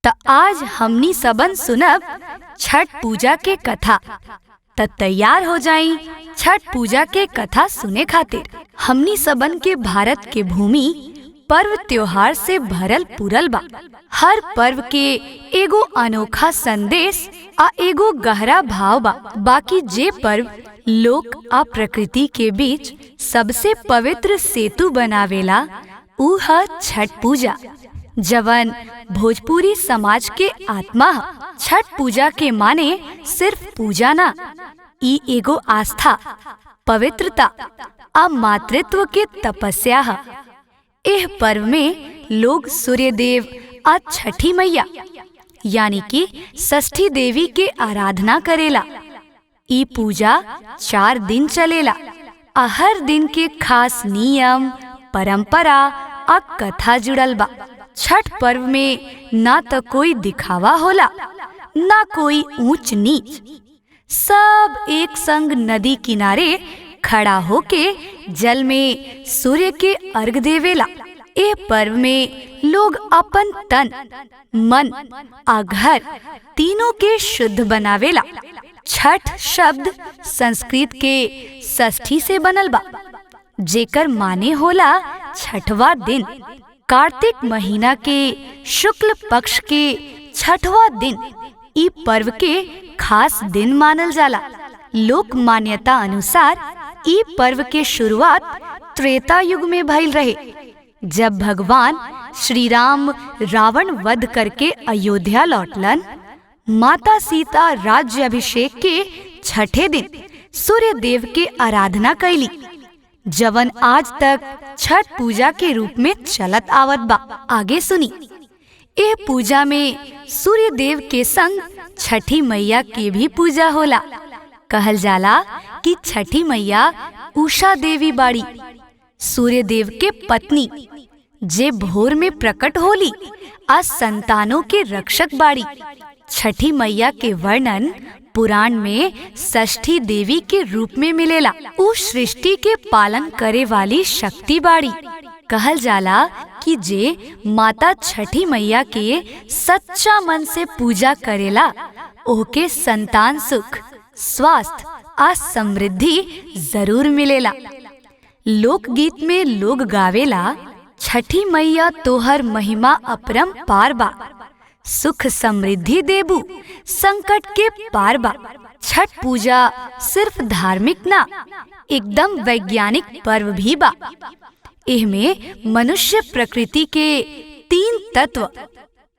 त आज हमनी सबन सुनब छठ पूजा के कथा। त तैयार हो जाई छठ पूजा के कथा सुने खातिर। हमनी सबन के भारत के भूमि पर्व त्योहार से भरल पूरल बा। हर पर्व के एगो अनोखा संदेश आ एगो गहरा भाव बा। बाकी जे पर्व लोक आ प्रकृति के बीच सबसे पवित्र सेतु बनावेला ऊ है छठ पूजा, जवन भोजपुरी समाज के आत्मा है। छठ पूजा के माने सिर्फ पूजा ना, ई एगो आस्था, पवित्रता आ मातृत्व के तपस्या है। एह पर्व में लोग सूर्य देव आ छठी मैया यानी कि षष्ठी देवी के आराधना करेला। ई पूजा 4 दिन चलेला आ हर दिन के खास नियम, परंपरा आ कथा जुड़ल बा। छठ पर्व में ना तो कोई दिखावा होला, ना कोई ऊंच नीच। सब एक संग नदी किनारे खड़ा होके जल में सूर्य के अर्घ देवेला। ए पर्व में लोग अपन तन, मन आ घर तीनों के शुद्ध बनावेला। छठ शब्द संस्कृत के षष्ठी से बनल बा, जेकर माने होला छठवा दिन। कार्तिक महीना के शुक्ल पक्ष के छठवा दिन ई पर्व के खास दिन मानल जाला। लोक मान्यता अनुसार ई पर्व के शुरुआत त्रेता युग में भइल रहे, जब भगवान श्री राम रावण वध करके अयोध्या लौटलन। माता सीता राज्याभिषेक के छठे दिन सूर्य देव के आराधना कैली, जवन आज तक छठ पूजा के रूप में चलत आवत बा। आगे सुनी। एह पूजा में सूर्य देव के संग छठी मैया के भी पूजा होला। कहल जाला कि छठी मैया उषा देवी बाड़ी, सूर्य देव के पत्नी, जे भोर में प्रकट होली आ संतानों के रक्षक बाड़ी। छठी मैया के वर्णन पुराण में षष्ठी देवी के रूप में मिलेला। ऊ सृष्टि के पालन करे वाली शक्ति बाड़ी। कहल जाला कि जे माता छठी मैया के सच्चा मन से पूजा करेला, ओके संतान सुख, स्वास्थ्य आ समृद्धि जरूर मिलेला। लोकगीत में लोग गावेला, छठी मैया तोहर महिमा अपरंपार बा, सुख समृद्धि देबू, संकट के पार बा। छठ पूजा सिर्फ धार्मिक ना, एकदम वैज्ञानिक पर्व भी बा। इहमें मनुष्य प्रकृति के 3 तत्व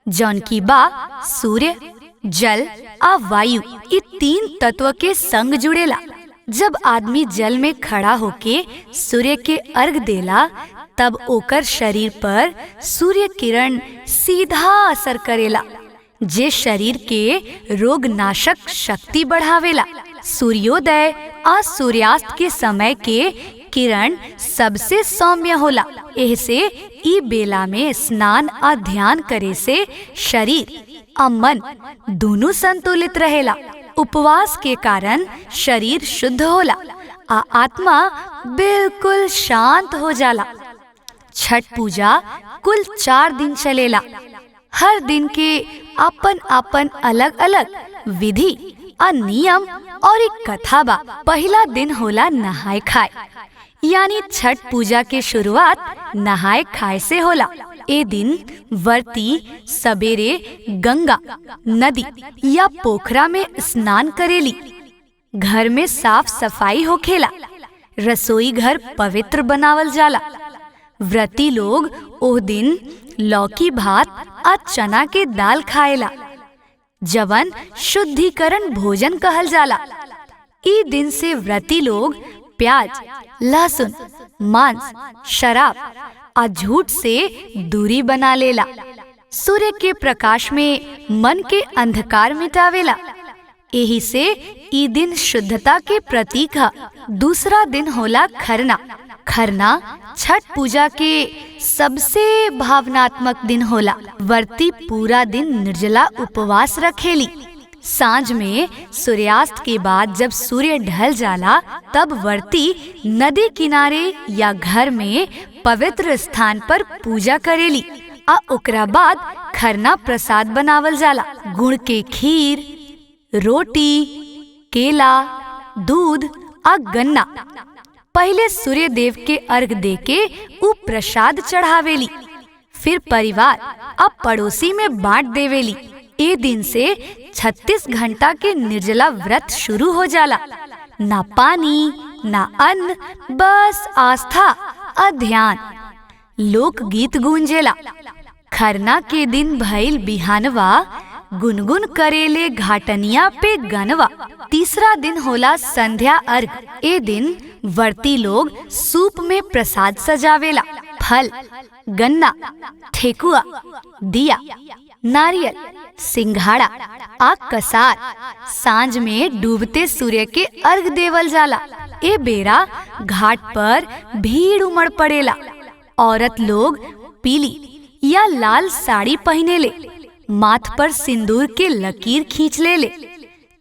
जौन की बा सूर्य, जल आ वायु, ये 3 तत्व के संग जुड़ेला। जब आदमी जल में खड़ा होके सूर्य के अर्घ देला, तब ओकर शरीर पर सूर्य किरण सीधा असर करेला, जे शरीर के रोग नाशक शक्ति बढ़ावेला। सूर्योदय आ सूर्यास्त के समय के किरण सबसे सौम्य होला। एहसे ई बेला में स्नान आ ध्यान करे से शरीर आ मन दोनों संतुलित रहेला। उपवास के कारण शरीर शुद्ध होला आ आत्मा बिल्कुल शांत हो जाला। छठ पूजा कुल 4 दिन चलेला। हर दिन के अपन अपन अलग अलग विधि आ नियम और एक कथा बा। पहला दिन होला नहाय खाए, यानी छठ पूजा के शुरुआत नहाय खाए से होला। ए दिन व्रती सवेरे गंगा, नदी या पोखरा में स्नान करेली। घर में साफ सफाई होखेला, रसोई घर पवित्र बनावल जाला। व्रती लोग ओह दिन लौकी भात आ चना के दाल खाएला, जवन शुद्धिकरण भोजन कहल जाला। ई दिन से व्रती लोग प्याज, लहसुन, मांस, शराब आ झूठ से दूरी बना लेला। सूर्य के प्रकाश में मन के अंधकार मिटावेला। यही से ई दिन शुद्धता के प्रतीक है। दूसरा दिन होला खरना। खरना छठ पूजा के सबसे भावनात्मक दिन होला। व्रती पूरा दिन निर्जला उपवास रखेली। सांझ में सूर्यास्त के बाद जब सूर्य ढल जाला, तब व्रती नदी किनारे या घर में पवित्र स्थान पर पूजा करेली। आ ओकरा बाद खरना प्रसाद बनावल जाला। गुड़ के खीर, रोटी, केला, दूध आ गन्ना। पहले सूर्य देव के अर्घ दे के उ प्रसाद चढ़ावेली, फिर परिवार अब पड़ोसी में बांट देवेली। ए दिन से 36 घंटा के निर्जला व्रत शुरू हो जाला। ना पानी, ना अन्न, बस आस्था और ध्यान। लोक गीत गूंजेला। खरना के दिन भइल बिहानवा, गुनगुन करेले घाटनिया पे गनवा। तीसरा दिन होला संध्या अर्घ। ए दिन व्रती लोग सूप में प्रसाद सजावेला। फल, गन्ना, ठेकुआ, दिया, नारियल, सिंघाड़ा आ कसार। सांझ में डूबते सूर्य के अर्घ देवल जाला। ए बेरा घाट पर भीड़ उमड़ पड़ेला। औरत लोग पीली या लाल साड़ी पहने ले, माथ पर सिंदूर के लकीर खींच ले।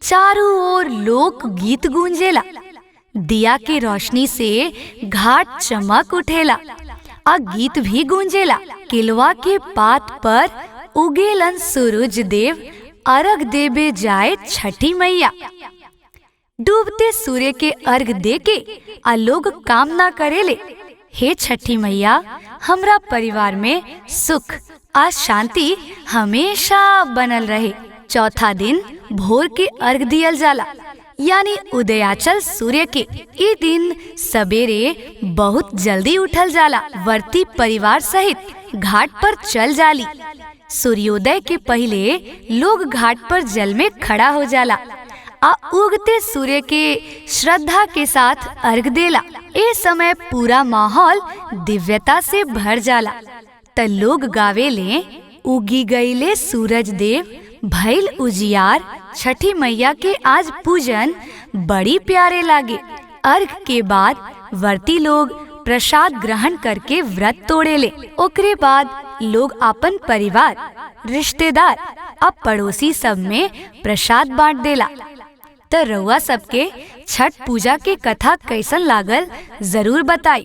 चारों ओर लोक गीत गूंजेला। दिया के रोशनी से घाट चमक उठेला आ गीत भी गूंजेला। केलवा के पात पर उगेलन सूरज देव, अर्घ देबे जाए छठी मैया। डूबते सूर्य के अर्घ दे के आ लोग कामना करेले, हे छठी मैया, हमरा परिवार में सुख आ शांति हमेशा बनल रहे। चौथा दिन भोर के अर्घ दियल जाला, यानी उदयाचल सूर्य के। ई दिन सवेरे बहुत जल्दी उठल जाला। व्रती परिवार सहित घाट पर चल जाली। सूर्योदय के पहले लोग घाट पर जल में खड़ा हो जाला आ उगते सूर्य के श्रद्धा के साथ अर्घ देला। ए समय पूरा माहौल दिव्यता से भर जाला। त लोग गावेले, उगी गईले सूरज देव, भइल उजियार। छठी मैया के आज पूजन बड़ी प्यारे लागे। अर्घ के बाद व्रती लोग प्रसाद ग्रहण करके व्रत तोड़ेले। ओकरे बाद लोग अपन परिवार, रिश्तेदार और पड़ोसी सब में प्रसाद बांट देला। त रउआ सबके छठ पूजा के कथा कैसन लागल जरूर बताई।